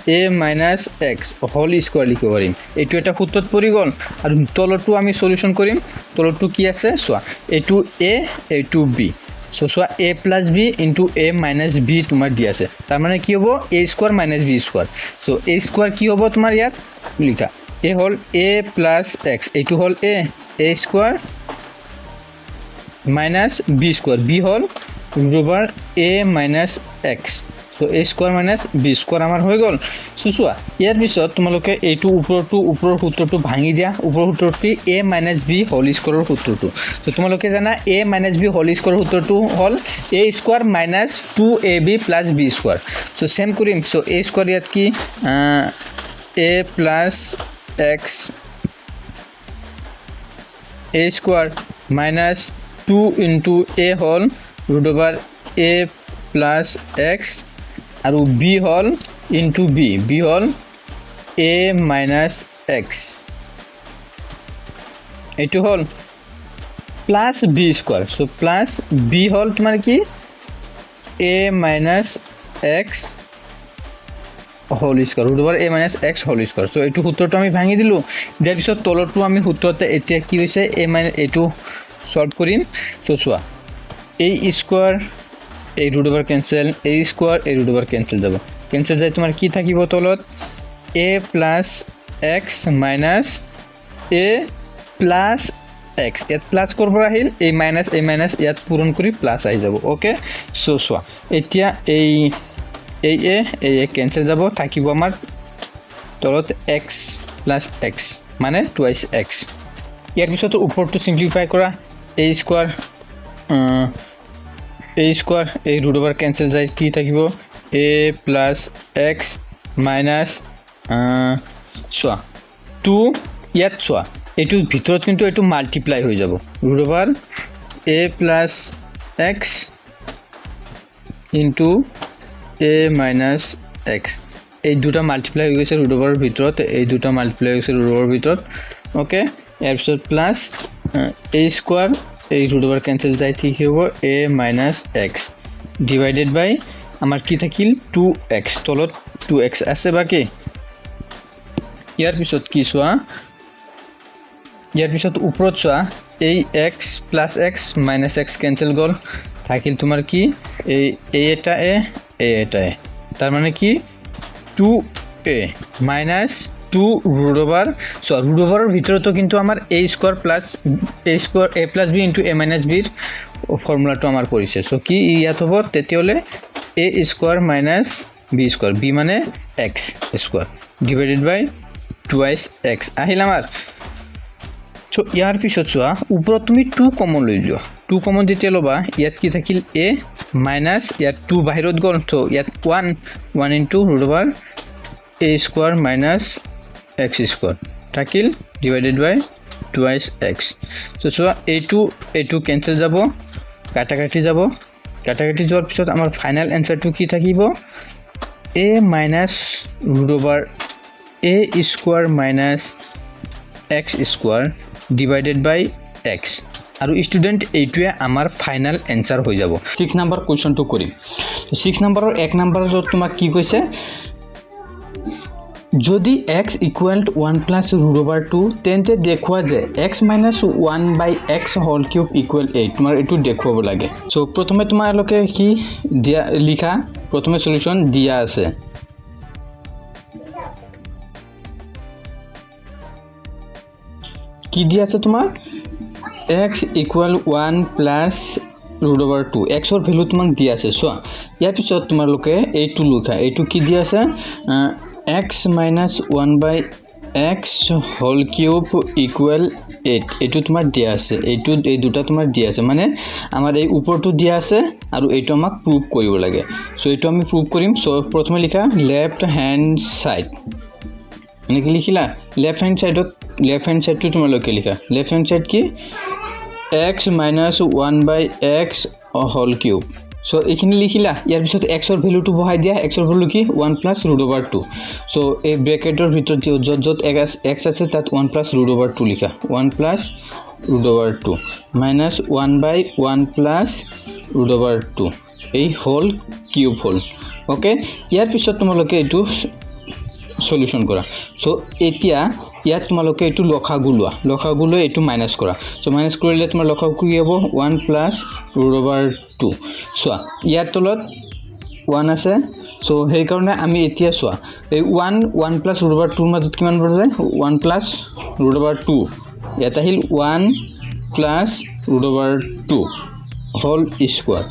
√a minus x whole square লিখিব পাৰিম এটো এটা সূত্ৰত পৰি গল আৰু তলটো আমি সলিউশন কৰিম তলটো কি আছে সোয়া এটো a এটো b so soya a plus b into a minus b তোমাৰ দি আছে তাৰ মানে কি হ'ব a square minus b square so a square কি হ'ব তোমাৰ ইয়াত লিখা a হল a plus x এটো হল a square minus b square b হল √a minus x so a square minus b square আমাৰ হৈ গল সো সোয়া ইয়াৰ পিছত তোমালোকে এইটো ওপৰৰ সূত্ৰটো ভাঙি দিয়া ওপৰৰ সূত্ৰটো a minus b হোল স্কয়াৰৰ সূত্ৰটো সো তোমালোকে জানা a minus b হোল স্কয়াৰৰ সূত্ৰটো হল a square minus 2ab plus b square so same কৰিম সো a স্কয়াৰ ইয়াত কি a plus x a square minus 2 into a হল √a plus x আৰু b হল into b হল a minus x এটো হল plus b square so plus b হল তোমাৰ কি a minus x whole square √a minus x whole square so এটো সূত্ৰটো আমি ভাঙি দিলো দিয়াৰ পিছত তলৰটো আমি সূত্ৰতে এতিয়া কি হৈছে a minus এটো সলভ কৰিম সো সোয়া a স্কয়াৰ এই √over ক্যান্সেল a স্কয়াৰ এই √over ক্যান্সেল যাব ক্যান্সেল যায় তোমাৰ কি থাকিব তলত a plus x minus a plus x ইয়াত প্লাস কৰব আহিল a minus ইয়াত পূৰণ কৰি প্লাস আহি যাব ওকে সো সোয়া এতিয়া এই a ক্যান্সেল যাব থাকিব আমাৰ তলত x plus x মানে টুৱাইস x ইয়াৰ পিছত ওপৰটো সিম্পলিফাই কৰা a স্কয়ার এই √over ক্যান্সেল যায় কি থাকিব a plus x minus সোয়া 2 ইয়াত সোয়া এটো ভিতৰত কিন্তু এটো মাল্টিপ্লাই হৈ যাব √over a plus x into a minus x এই দুটা মাল্টিপ্লাই হৈ গৈছে √over ভিতৰত এই দুটা মাল্টিপ্লাই হৈ গৈছে √over ভিতৰত ওকে ইয়াৰ পিছত প্লাস a স্কয়ার এই √over ক্যান্সেল যায় ঠিক হ'ব a minus x ডিভাইডেড বাই আমাৰ কি থাকিল 2x তলত 2x আছে বাকি ইয়াৰ পিছত কি সোয়া ইয়াৰ পিছত ওপৰত সোয়া এই x plus x minus x cancel গল থাকিল তোমাৰ কি এই a এটা a তাৰ মানে কি 2a minus 2 root over so root over ভিতৰতো কিন্তু আমাৰ a square plus a plus b into a minus b ফৰ্মুলাটো আমাৰ কৰিছে সো কি ইয়াত হ'ব তেতিয়ালে a square minus b square b মানে x square divided by twice x আহিল আমাৰ সো ইয়াৰ পিছত চোৱা ওপৰত তুমি 2 কমন লৈ লোৱা 2 কমন দিতে লবা ইয়াত কি থাকিল a minus ইয়াত 2 বাহিৰত গল তো ইয়াত 1 into root over a square minus x square থাকিল divided by twice x so চোৱা a2 cancel যাব কাটাকাটি যাব কাটাকাটি যোৱাৰ পিছত আমাৰ ফাইনাল আনসাৰটো কি থাকিব a minus root over a square minus x square divided by x আৰু স্টুডেন্ট এইটোৱে আমাৰ ফাইনাল আনসাৰ হৈ যাব 6 নম্বৰ কোৱেশ্চনটো কৰিম 6 নম্বৰৰ 1 নম্বৰত তোমাক কি কৈছে যদি x equal to 1 plus root over 2 তেন্তে দেখুৱা যে x minus 1 by x whole cube equal 8 তোমাৰ এটো দেখুৱাব লাগে সো প্ৰথমে তোমালোকে কি দিয়া লিখা প্ৰথমে সলিউশন দিয়া আছে কি দিয়া আছে তোমাৰ x equal 1 plus root over 2 x or value তোমাক দিয়া আছে সো ইয়াৰ পিছত তোমালোকে এইটো লিখা এইটো কি দিয়া আছে x minus 1 by x whole cube equal 8 এইটো তোমাৰ দিয়া আছে এইটো এই দুটা তোমাৰ দিয়া আছে মানে আমাৰ এই উপৰটো দিয়া আছে আৰু এইটো আমাক প্ৰুভ কৰিব লাগে সো এইটো আমি প্ৰুভ কৰিম সো প্ৰথমে লিখা লেফট হ্যান্ড সাইড মানে কি লিখিলা লেফট হ্যান্ড সাইডটো তোমালোকে লিখা লেফট হ্যান্ড সাইড কি x minus 1 by x whole cube so এখিনি লিখিলা ইয়াৰ পিছত x ৰ ভ্যালুটো বহাই দিয়া x ৰ ভ্যালু কি 1 plus root over 2 so এই ব্ৰ্যাকেটৰ ভিতৰত যত x আছে তাত 1 plus root over 2 লিখা 1 plus root over 2 minus 1 by 1 plus root over 2 এই হোল কিউব হোল ওকে ইয়াৰ পিছত তোমালোকে এটো সলিউশন কৰা সো এতিয়া ইয়াত তোমালোকে এটো লখাগু লৈ এটো মাইনাস কৰা সো মাইনাস কৰিলে তোমাৰ লখাগু কি হ'ব 1 plus root over 2 সো ইয়াত তলত 1 আছে সো হেই কাৰণে আমি এতিয়া সোৱা এই 1 plus root over 2 মাজত কিমান বঢ় যায় 1 plus root over 2 ইয়াত আহিল 1 plus root over 2 whole square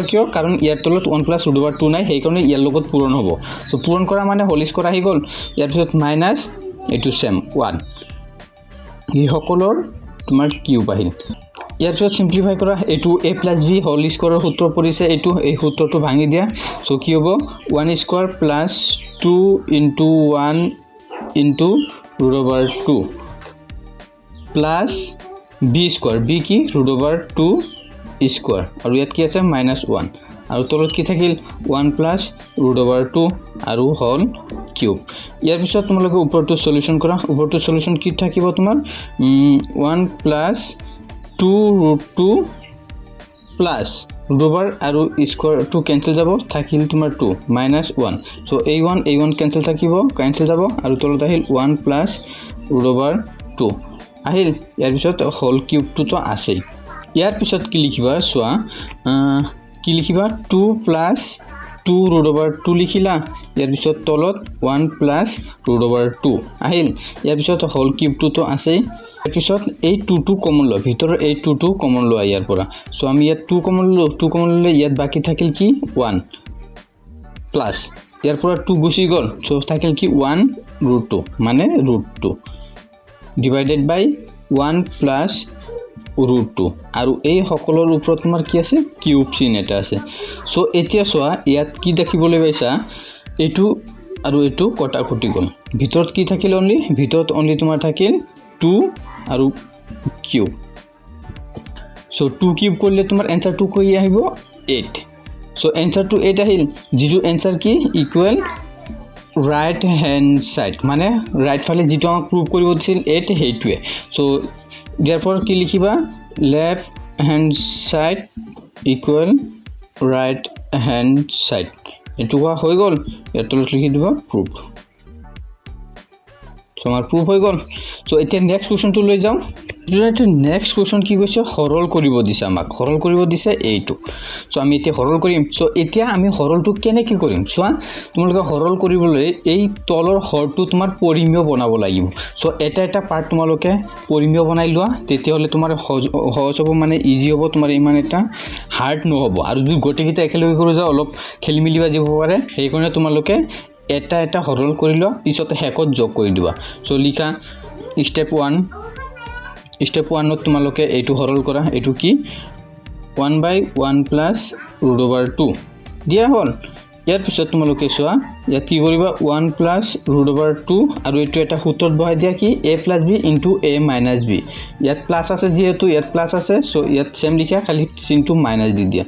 কিয় কাৰণ ইয়াৰ তলত 1 plus root over 2 নাই হেই কাৰণে ইয়াৰ লগত পূৰণ হ'ব সো পূৰণ কৰা মানে হোল স্কয়াৰ আহি গল ইয়াৰ পিছত মাইনাস এটো সেম 1 এই সকলৰ তোমাৰ কিউব আহিল ইয়াৰ পিছত সিম্পলিফাই কৰা এটো a plus b হোল স্কয়াৰৰ সূত্ৰ পৰিছে এটো এই সূত্ৰটো ভাঙি দিয়া সো কি হ'ব 1 square plus 2 into 1 into root over 2 plus b square b কি root over 2 স্কয়াৰ আৰু ইয়াত কি আছে -1 আৰু তলত কি থাকিল 1 plus root over 2 আৰু হোল কিউব ইয়াৰ পিছত তোমালোকে উপৰটো সলিউশন কৰা উপৰটো সলিউশন কি থাকিব তোমাৰ 1 plus 2 root 2 plus root over আৰু স্কয়াৰ 2 কেনসেল যাব থাকিল তোমাৰ 2 -1 সো a1 কেনসেল যাব আৰু তলত আহিল 1 plus root over 2 আহিল ইয়াৰ পিছত হোল কিউবটো তো আছে ইয়াৰ পিছত কি লিখিবা সোৱা কি লিখিবা 2 plus 2 root over 2 লিখিলা ইয়াৰ পিছত তলত 1 plus root over 2 আহিল ইয়াৰ পিছত হোল কিউবটো তো আছে ইয়াৰ পিছত এই 2 কমন ল ভিতৰ এই 2 কমন ল ইয়াৰ পৰা সো আমি ইয়াত 2 কমন ললে ইয়াত বাকি থাকিল কি 1 প্লাস ইয়াৰ পৰা 2 গুছি গল সো থাকিল কি 1 root 2 মানে root 2 divided by 1 plus root 2 আৰু এই সকলৰ ওপৰত তোমাৰ কি আছে কিউব চিন এটা আছে সো এতিয়া সোৱা ইয়াত কি দেখিবলৈ পাইছা এটো আৰু এটো কটা খুটি গল ভিতৰত কি থাকিল অনলি তোমাৰ থাকিল 2 আৰু কিউব সো 2 কিউব কৰিলে তোমাৰ আনসাৰ 2 কই আহিব 8 সো আনসাৰ টু 8 আহিল জিজু আনসাৰ কি ইকুৱেল ৰাইট হ্যান্ড সাইড মানে ৰাইট ফালে যেটো আমাক প্ৰুভ কৰিব দিছিল 8 হেইটোৱে সো therefore কি লিখিবা left hand side equal right hand side এটো হৈ গল এটো লিখি দিবা প্ৰুভ সো আমাৰ প্ৰুভ হৈ গল সো এতিয়া নেক্সট কোৱেশ্চনটো লৈ যাও এটা নেক্সট কোৱেশ্চন কি কৈছে হৰল কৰিব দিছে আমাক হৰল কৰিব দিছে এইটো সো আমি এতিয়া হৰল কৰিম সো এতিয়া আমি হৰলটো কেনেকৈ কৰিম চোৱা তোমালোকে হৰল কৰিবলৈ এই তলৰ হৰটো তোমাৰ পৰিমেয় বনাব লাগিব সো এটা এটা পাৰ্ট তোমালোকে পৰিমেয় বনাই লোৱা তেতিয়া হলে তোমাৰ সহজ হ'ব মানে ইজি হ'ব তোমাৰ ইমান এটা হাৰ্ড নহব আৰু যদি গোটেইটা একেলগে কৰি যাও অলপ খেলিমেলি বাজিব পাৰে সেইকাৰণে তোমালোকে এটা এটা হৰল কৰি লোৱা পিছতে হেকত যোগ কৰি দিবা সো লিখা স্টেপ 1 Step 1 ত তোমালোকে এইটো হৰল কৰা এইটো কি 1/1 plus root over 2 দিয়া হল ইয়াৰ পিছত তোমালোকে চোৱা ইয়াত কি কৰিবা 1 plus root over 2 আৰু এইটো এটা সূত্ৰত বহাই দিয়া কি a plus b into a minus b ইয়াত প্লাস আছে যেহেতু ইয়াত প্লাস আছে সো ইয়াত সেম লিখা খালি চিনটো মাইনাস দি দিয়া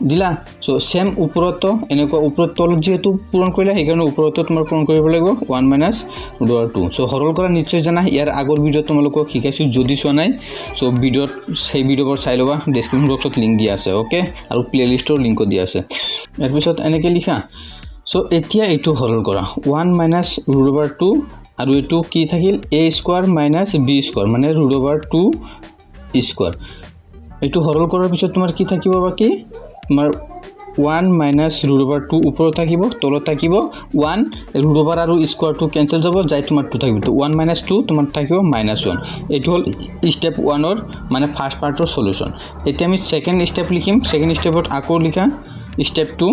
দিলা সো সেম উপৰত এনেকুৱা উপৰত তলত যেহেতু পূৰণ কৰিলা সেইকাৰণে উপৰত তোমাৰ পূৰণ কৰিব লাগিব 1 minus root over 2 সো হৰল কৰা নিশ্চয় জানা ইয়াৰ আগৰ ভিডিও তোমালোকক শিকাইছো যদি চোৱা নাই সো ভিডিওত সেই ভিডিওবোৰ চাই লবা ডেসক্ৰিপশন বক্সত লিংক দিয়া আছে ওকে আৰু প্লেলিষ্টৰ লিংক দিয়া আছে ইয়াৰ পিছত এনেকৈ লিখা সো এতিয়া এইটো হৰল কৰা 1 minus root over 2 আৰু এইটো কি থাকিল a square minus b square মানে root over 2 square এইটো হৰল কৰাৰ পিছত তোমাৰ কি থাকিব বাকি তোমাৰ 1 minus root over 2 উপৰত থাকিব তলত থাকিব 1 root over আৰু স্কয়াৰ টো কেনসেল যাব যাই তোমাৰ 2 থাকিব তো 1 minus 2 তোমাৰ থাকিব -1 এইটো হল স্টেপ 1 ৰ মানে ফাৰ্স্ট পাৰ্টৰ সলিউশন এতিয়া আমি সেকেন্ড স্টেপ লিখিম সেকেন্ড স্টেপত আকৌ লিখা স্টেপ 2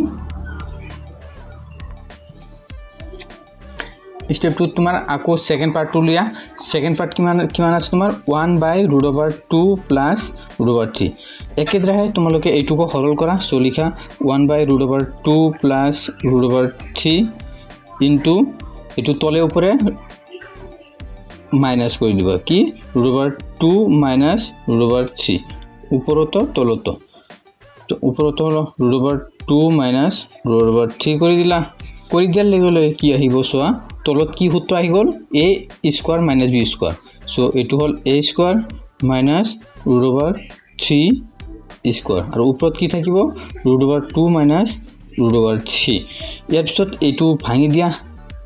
স্টেপ 2 তোমাৰ আকৌ সেকেন্ড পাৰ্টটো লিয়া সেকেন্ড পাৰ্ট কিমান আছে তোমাৰ 1/root over 2 plus root over 3 একেদৰে তোমালোকে এইটোকো হৰল কৰা সো লিখা 1/root over 2 plus root over 3 into এটো তলে উপরে মাইনাস কৰি দিবা কি root over 2 minus root over 3 উপরতো তলতো তো উপরতো root over 2 minus root over 3 কৰি দিলা কৰি দিয়াৰ লগে কি আহিব সোৱা তলত কি সূত্ৰ আহি গল a square minus b square so এটো হল a square minus root over 3 square আৰু উপৰত কি থাকিব root over 2 minus root over 3 ইয়াৰ পিছত এটো ভাঙি দিয়া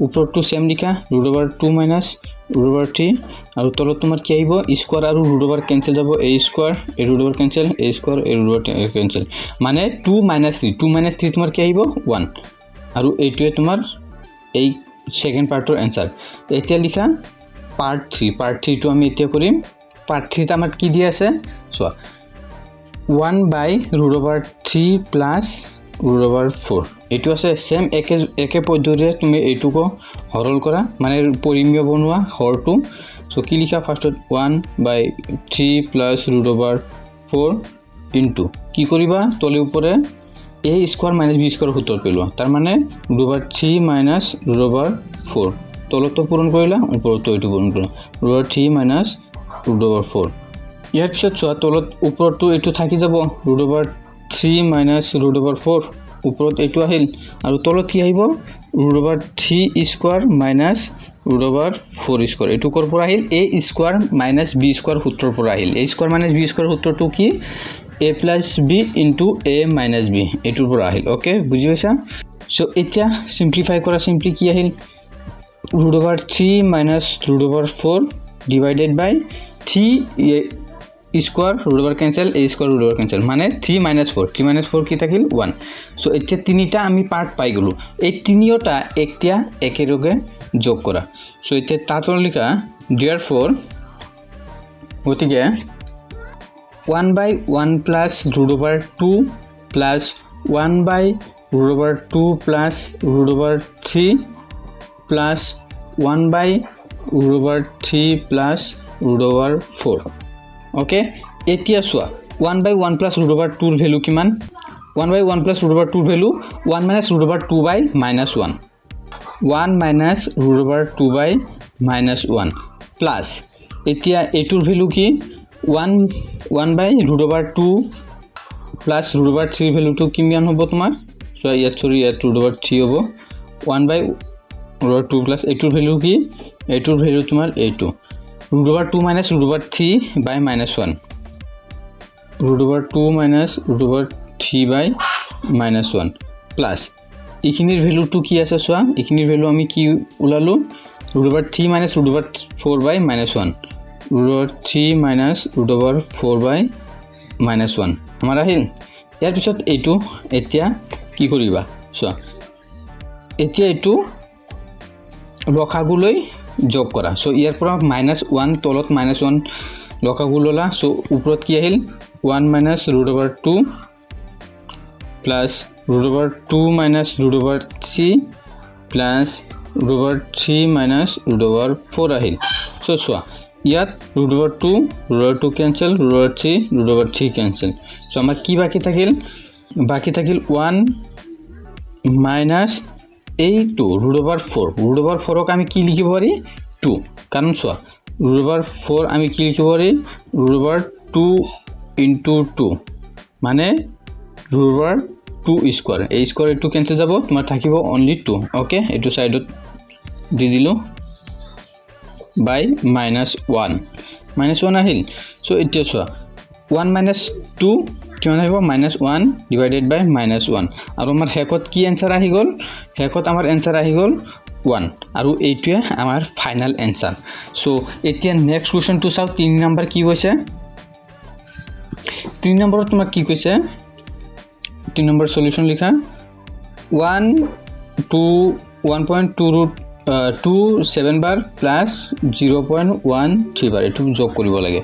উপৰটো সেম লিখা root over 2 minus root over 3 আৰু তলত তোমাৰ কি আহিব স্কয়াৰ আৰু root over কেনসেল যাব a square a root over cancel a square a root over cancel মানে 2 minus 3 তোমাৰ কি আহিব 1 আৰু এইটোৱে তোমাৰ এই সেকেন্ড পাৰ্টৰ आंसर এতিয়া লিখা পাৰ্ট 3 টো আমি এতিয়া কৰিম পাৰ্ট 3 ত আমাৰ কি দিয়া আছে চোৱা 1/root over 3 plus root over 4 এইটো আছে সেম একে পদ্ধতিৰে তুমি এইটোকো হৰল কৰা মানে পৰিমেয় বনোৱা হৰটো সো কি লিখা ফাৰ্স্টত 1/3 plus root over 4 into কি কৰিবা তলে উপৰে a square minus b square সূত্ৰ পেলোৱা তাৰ মানে root over 3 minus root over 4 তলতো পূৰণ কৰিলা উপৰতো এইটো পূৰণ কৰিলা root over 3 minus root over 4 ইয়াৰ পিছত চোৱা তলত উপৰতো এইটো থাকি যাব root over 3 minus root over 4 উপৰত এইটো আহিল আৰু তলত কি আহিব root over 3 square minus root over 4 square এইটো কৰ পৰা আহিল a square minus b square সূত্ৰৰ পৰা আহিল a square minus b square সূত্ৰটো কি a plus b into a minus b এটোৰ পৰা আহিল ওকে বুজি পাইছা সো এতিয়া সিম্পলিফাই কৰা সিম্পলি কি আহিল root over 3 minus root over 4 divided by 3 square root over cancel a square root over cancel মানে 3 minus 4 কি থাকিল 1 সো এতিয়া তিনিটা আমি পার্ট পাই গলো এই তিনিওটা এতিয়া একেলগে যোগ কৰা সো এতিয়া তাতৰ লিখা therefore গতিকে 1/1 plus root over 2 plus 1/root over 2 plus root over 3 plus 1/root over 3 plus root over 4 okay এতিয়া সোয়া 1/1 plus root over 2 ভ্যালু কিমান 1/1 plus root over 2 value 1 minus root over 2 by minus 1 1 minus root over 2 by minus 1 plus এতিয়া এটোৰ value কি 1 by root over 2 plus root over 3 value তো কিমান হ'ব তোমাৰ so ইয়াত root over 3 হ'ব 1 by root over 2 plus এটোৰ value কি এটোৰ value তোমাৰ এইটো root over 2 minus root over 3 by minus 1 root over 2 minus root over 3 by minus 1 plus ইখিনিৰ value তো কি আছে সোয়া ইখিনিৰ ভ্যালু আমি কি উলালো root over 3 minus root over 4 by minus 1 √3 minus √4/-1 আমাৰ আহিল ইয়াৰ পিছত এইটো এতিয়া কি কৰিবা চোৱা এতিয়া এইটো লসাগুলৈ যোগ কৰা সো ইয়াৰ পৰা -1 তলত -1 লসাগু ললা সো ওপৰত কি আহিল 1 minus √2 plus √2 minus √3 plus √3 minus √4 আহিল সো চোৱা ইয়াত √2 cancel √3 cancel সো আমাৰ কি বাকি থাকিল 1 minus এইটো √4 ক আমি কি লিখিব পাৰি 2 কাৰণ চোৱা √4 আমি কি লিখিব পাৰি √2 into 2 মানে √2 স্কয়াৰ এই স্কয়াৰ এটো কেনসেল যাব তোমাৰ থাকিব only 2 ওকে এটো সাইডত দি দিলো by -1 আহিল সো এতিয়া চোৱা 1 minus 2 কিমান আহিব -1 divided by -1 আৰু আমাৰ হেকত কি आंसर আহি গল হেকত আমাৰ आंसर আহি গল 1 আৰু এইটোৱে আমাৰ ফাইনাল आंसर সো এতিয়া নেক্সট কোৱেশ্চনটো চাও 3 নম্বৰ কি হৈছে 3 নম্বৰত তোমাৰ কি কৈছে 3 নম্বৰ সলিউশন লিখা 1.27 bar plus 0.13 bar এটো যোগ কৰিব লাগে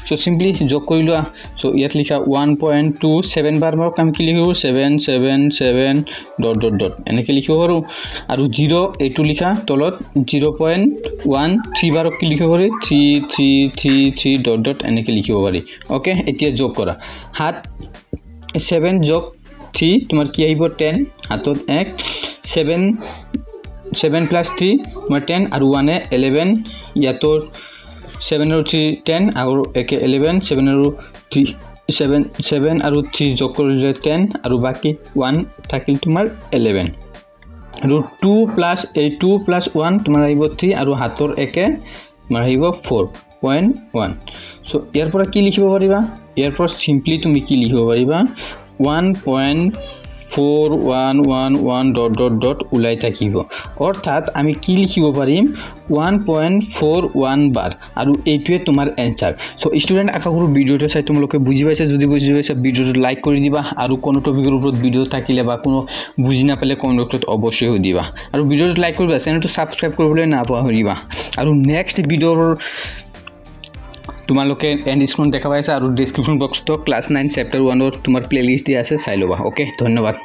সো সিম্পলি যোগ কৰিলো সো ইয়াত লিখা 1.27 bar মই কাম কি লিখিব 777 ... এনেকে লিখিব পাৰো আৰু 0 এটো লিখা তলত 0.13 bar কি লিখিব পাৰি 3 এনেকে লিখিব পাৰি ওকে এতিয়া যোগ কৰা হাত 7 যোগ 3 তোমাৰ কি আহিব 10 হাতত 1 7 plus 3 তোমাৰ 10 আৰু 1 11 ইয়াতো 7 আৰু 3 10 আৰু 11 7 আৰু 3 7 আৰু 3 যোগ কৰিলে 10 আৰু বাকি 1 থাকিল তোমাৰ 11 আৰু 2 plus 1 তোমাৰ আহিব 3 আৰু হাতৰ একে তোমাৰ আহিব 4.1 সো ইয়াৰ পৰা কি লিখিব পাৰিবা ইয়াৰ পৰা সিম্পলি তুমি কি লিখিব পাৰিবা 1.411 ... উলাই থাকিব অৰ্থাৎ আমি কি লিখিব পাৰিম 1.41 bar আৰু এইটোৱে তোমাৰ आंसर সো ষ্টুডেন্ট আশা কৰো ভিডিওটো চাই তোমালোকে বুজি পাইছা যদি বুজি পাইছা ভিডিওটো লাইক কৰি দিবা আৰু কোন টপিকৰ ওপৰত ভিডিও থাকিলে বা কোনো বুজি না পালে কমেন্ট বক্সত অৱশ্যই দিবা আৰু ভিডিওটো লাইক কৰিবা চেনেলটো সাবস্ক্ৰাইব কৰিবলৈ নাপাহৰিবা আৰু নেক্সট ভিডিওৰ তোমালোকে এন্ড স্ক্ৰীন দেখা পাইছা আৰু ডেসক্ৰিপশন বক্সত ক্লাস 9 চ্যাপ্টাৰ 1 ৰ তোমাৰ প্লেলিস্ট দি আছে চাই লবা ওকে ধন্যবাদ